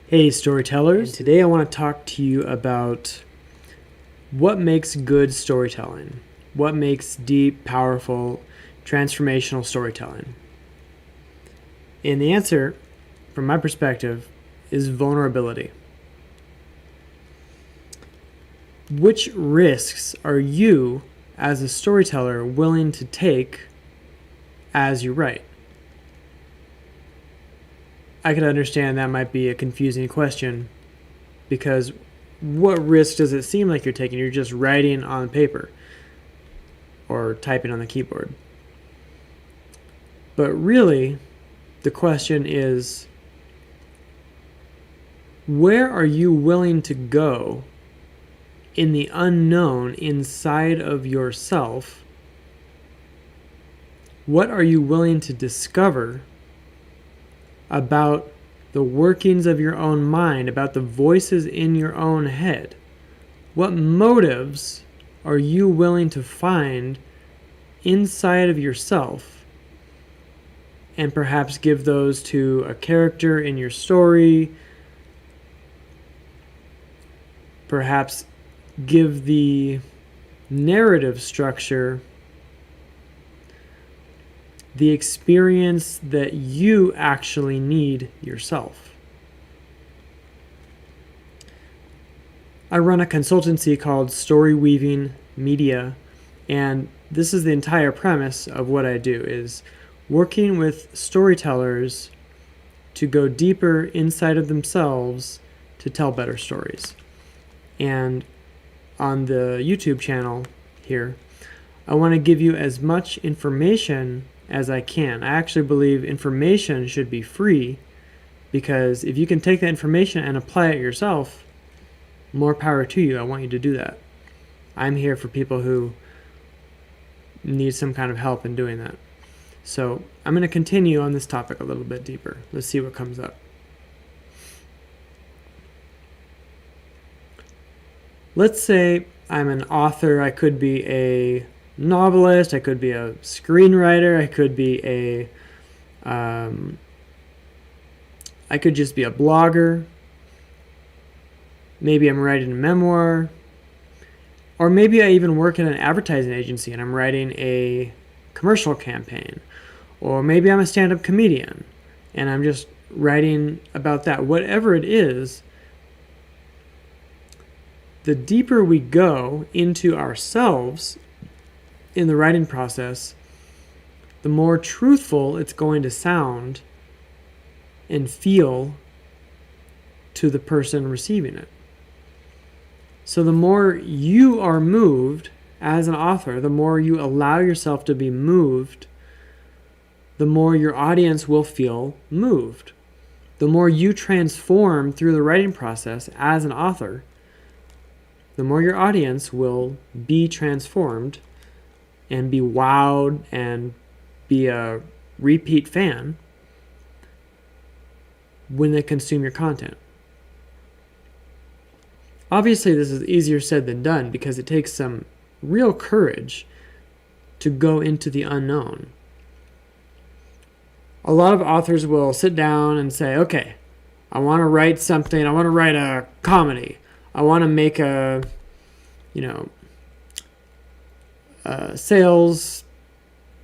Hey storytellers, and today I want to talk to you about what makes good storytelling. What makes deep, powerful, transformational storytelling? And the answer, from my perspective, is vulnerability. Which risks are you, as a storyteller, willing to take as you write? I could understand that might be a confusing question, because what risk does it seem like you're taking? You're just writing on paper or typing on the keyboard. But really, the question is, where are you willing to go in the unknown inside of yourself? What are you willing to discover about the workings of your own mind, about the voices in your own head? What motives are you willing to find inside of yourself, and perhaps give those to a character in your story? Perhaps give the narrative structure the experience that you actually need yourself. I run a consultancy called Story Weaving Media, and this is the entire premise of what I do, is working with storytellers to go deeper inside of themselves to tell better stories. And on the YouTube channel here, I want to give you as much information as I can. I actually believe information should be free, because if you can take that information and apply it yourself, more power to you. I want you to do that. I'm here for people who need some kind of help in doing that. So I'm going to continue on this topic a little bit deeper. Let's see what comes up. Let's say I'm an author. I could be a novelist, I could be a screenwriter, I could be I could just be a blogger. Maybe I'm writing a memoir, or maybe I even work in an advertising agency and I'm writing a commercial campaign, or maybe I'm a stand-up comedian and I'm just writing about that. Whatever it is, the deeper we go into ourselves in the writing process, the more truthful it's going to sound and feel to the person receiving it. So the more you are moved as an author, the more you allow yourself to be moved, the more your audience will feel moved. The more you transform through the writing process as an author, the more your audience will be transformed and be wowed and be a repeat fan when they consume your content. Obviously, this is easier said than done, because it takes some real courage to go into the unknown. A lot of authors will sit down and say, okay, I want to write something. I want to write a comedy. I want to make a sales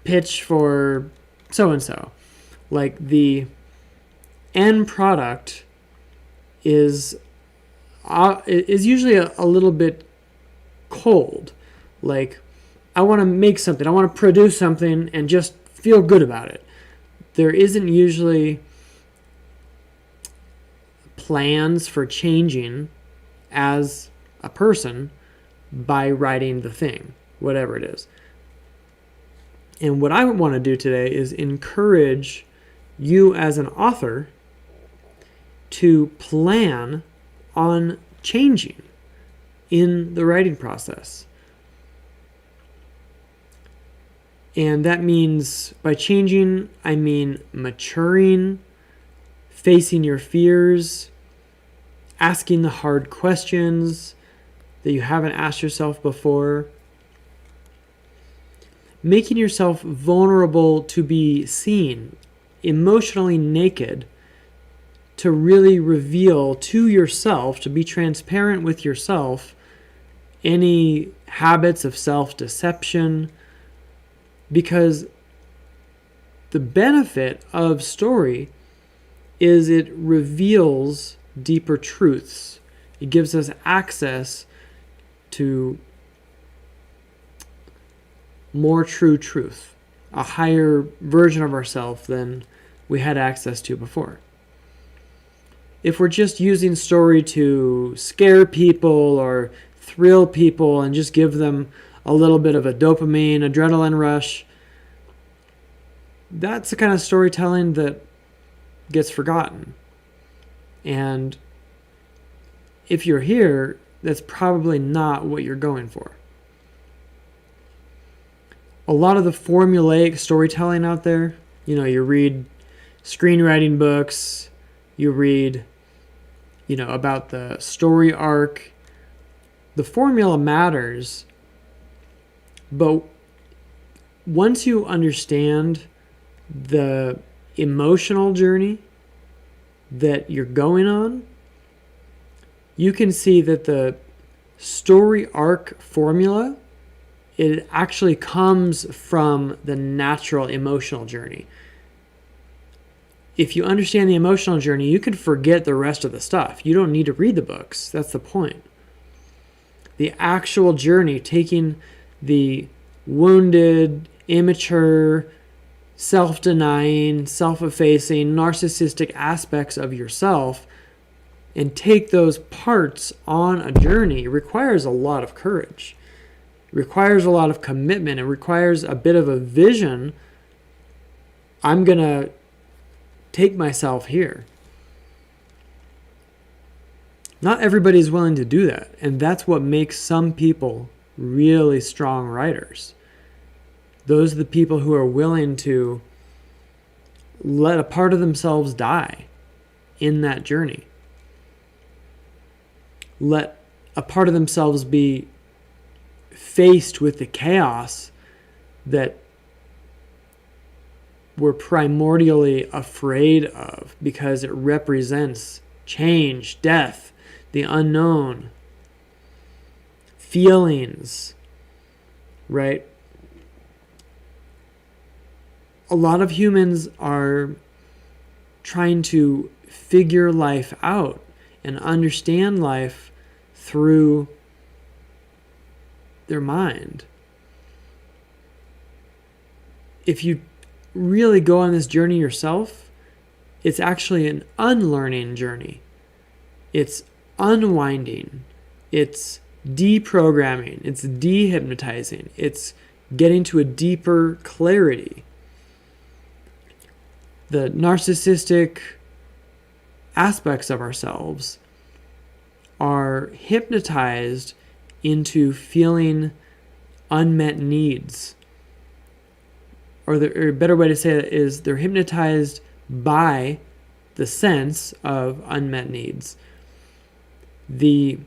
pitch for so-and-so. Like, the end product is usually a little bit cold. Like, I want to make something, I want to produce something and just feel good about it. There isn't usually plans for changing as a person by writing the thing, whatever it is. And what I want to do today is encourage you as an author to plan on changing in the writing process. And that means, by changing, I mean maturing, facing your fears, asking the hard questions that you haven't asked yourself before, making yourself vulnerable to be seen emotionally naked to really reveal to yourself, to be transparent with yourself, any habits of self-deception, because the benefit of story is it reveals deeper truths. It gives us access to more true truth, a higher version of ourselves than we had access to before. If we're just using story to scare people or thrill people and just give them a little bit of a dopamine, adrenaline rush, that's the kind of storytelling that gets forgotten. And if you're here, that's probably not what you're going for. A lot of the formulaic storytelling out there, you read screenwriting books, you read, about the story arc. The formula matters, but once you understand the emotional journey that you're going on, you can see that the story arc formula, it actually comes from the natural emotional journey. If you understand the emotional journey, you can forget the rest of the stuff. You don't need to read the books. That's the point. The actual journey, taking the wounded, immature, self-denying, self-effacing, narcissistic aspects of yourself and take those parts on a journey requires a lot of courage. It requires a lot of commitment. It requires a bit of a vision. I'm going to take myself here. Not everybody's willing to do that, and that's what makes some people really strong writers. Those are the people who are willing to let a part of themselves die in that journey. Let a part of themselves be faced with the chaos that we're primordially afraid of because it represents change, death, the unknown, feelings, right? A lot of humans are trying to figure life out and understand life through their mind. If you really go on this journey yourself, it's actually an unlearning journey. It's unwinding. It's deprogramming. It's dehypnotizing. It's getting to a deeper clarity. The narcissistic aspects of ourselves are hypnotized into feeling unmet needs. Or a better way to say it is they're hypnotized by the sense of unmet needs. The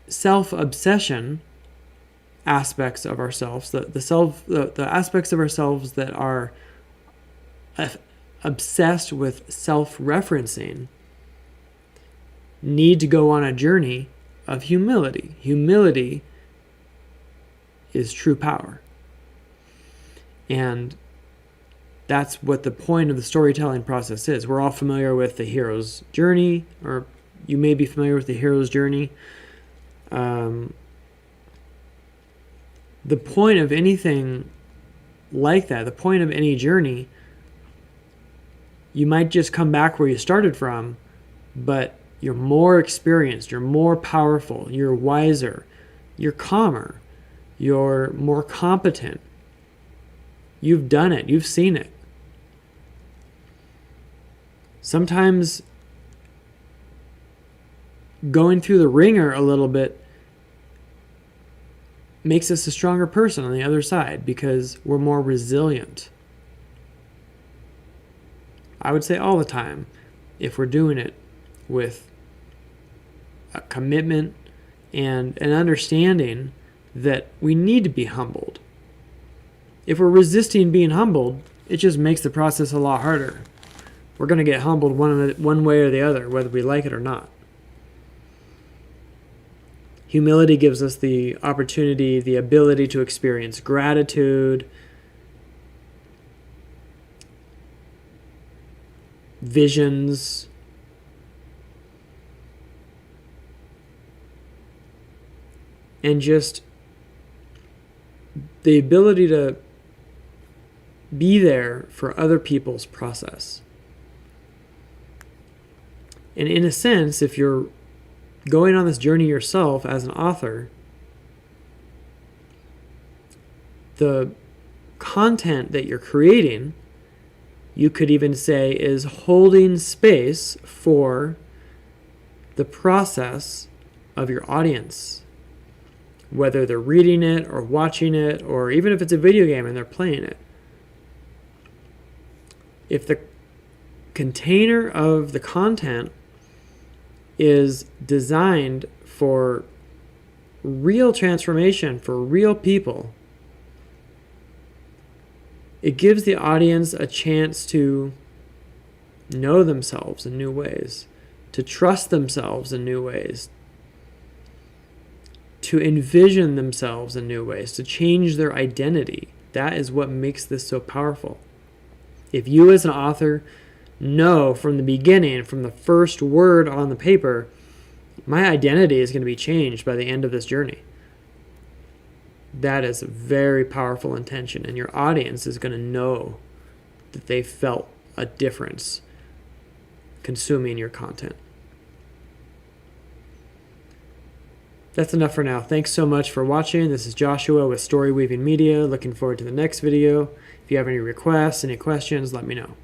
self-obsession aspects of ourselves, the aspects of ourselves that are obsessed with self-referencing, need to go on a journey of humility. Humility is true power. And that's what the point of the storytelling process is. We're all familiar with the hero's journey, or you may be familiar with the hero's journey. The point of anything like that, the point of any journey, you might just come back where you started from, but you're more experienced, you're more powerful, you're wiser, you're calmer, you're more competent. You've done it, you've seen it. Sometimes going through the ringer a little bit makes us a stronger person on the other side because we're more resilient. I would say all the time, if we're doing it with a commitment and an understanding that we need to be humbled. If we're resisting being humbled, it just makes the process a lot harder. We're going to get humbled one way or the other, whether we like it or not. Humility gives us the opportunity, the ability to experience gratitude, visions, and just the ability to be there for other people's process. And in a sense, if you're going on this journey yourself as an author, the content that you're creating, you could even say, is holding space for the process of your audience, whether they're reading it or watching it, or even if it's a video game and they're playing it. If the container of the content is designed for real transformation, for real people, it gives the audience a chance to know themselves in new ways, to trust themselves in new ways, to envision themselves in new ways, to change their identity. That is what makes this so powerful. If you as an author know from the beginning, from the first word on the paper, my identity is going to be changed by the end of this journey, that is a very powerful intention, and your audience is going to know that they felt a difference consuming your content. That's enough for now. Thanks so much for watching. This is Joshua with Story Weaving Media. Looking forward to the next video. If you have any requests, any questions, let me know.